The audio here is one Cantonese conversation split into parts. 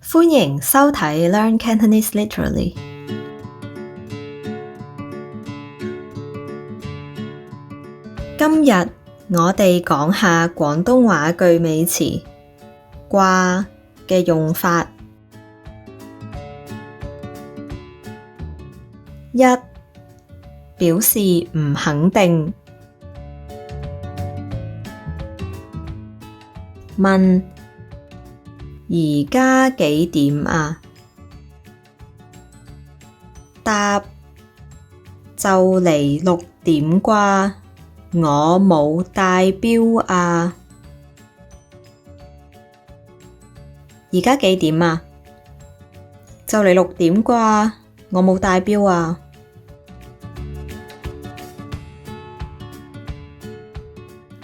歡迎收睇 Learn Cantonese Literally。今日我哋講下廣東話句尾詞掛嘅用法。一、表示唔肯定。問而家幾點啊？答就嚟6點啩，我冇帶錶啊。而家幾點啊？就嚟6點啩，我冇帶錶啊。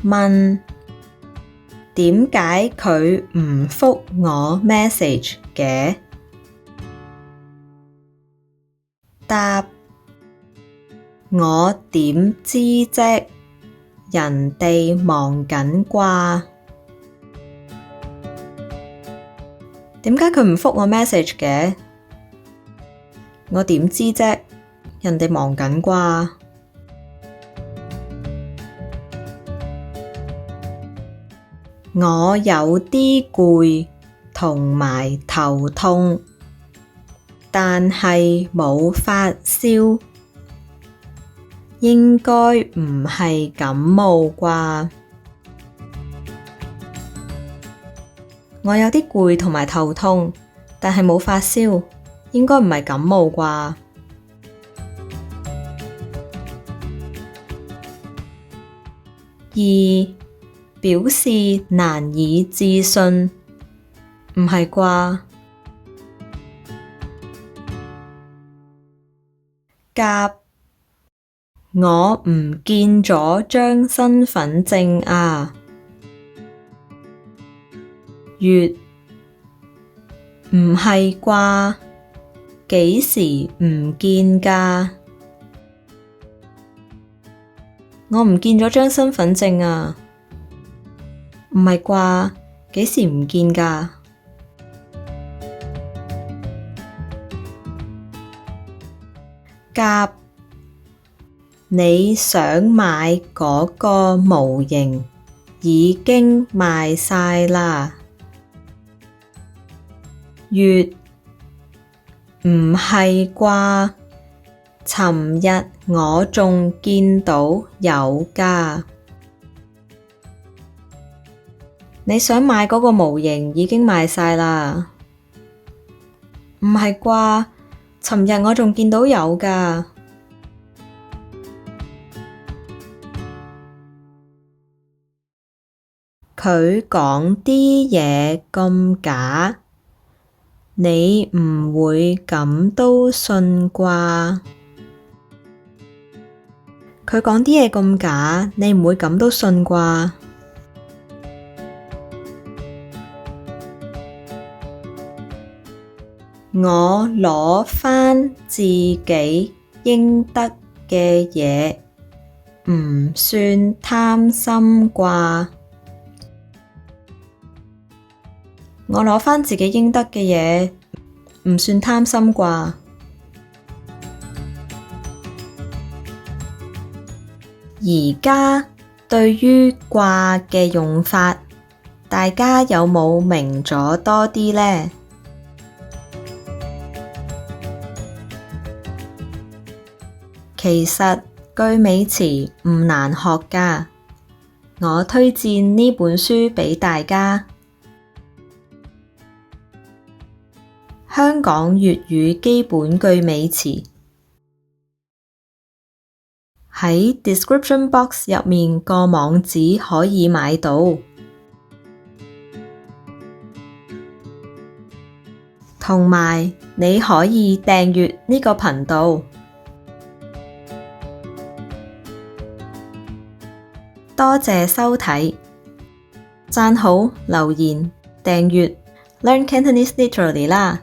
問點解佢唔覆我 message 嘅？答我點知啫，人哋忙緊啩。點解佢唔覆我 message 嘅？我點知啫，人哋忙緊啩。我有啲攰同埋頭痛，但係冇發燒，應該唔係感冒啩。我有啲攰同埋頭痛，但係冇發燒，應該唔係感冒啩。二、表示難以置信，唔係啩？甲我唔見咗張身份證啊。乙唔係啩？幾時唔見㗎？我唔見咗張身份證啊。唔係啩？幾時唔見㗎？甲你想買嗰個模型已經賣晒啦。乙唔係啩？尋日我仲見到有㗎。你想買嗰個模型已經賣晒啦。唔係啩？尋日我仲見到有㗎。佢講啲嘢咁假，你唔會咁都信啩？佢講啲嘢咁假，你唔會咁都信啩？我攞返自己應得嘅嘢，唔算貪心啩？我攞返自己應得嘅嘢，唔算貪心啩？而家對於掛嘅用法，大家有冇明咗多啲呢？其實句尾詞唔難學㗎，我推薦呢本書畀大家。香港粵語基本句尾詞，喺 description box 入面個網址可以買到，同埋你可以訂閱呢個頻道。多謝收睇，讚好、留言、訂閱 Learn Cantonese Literally 啦！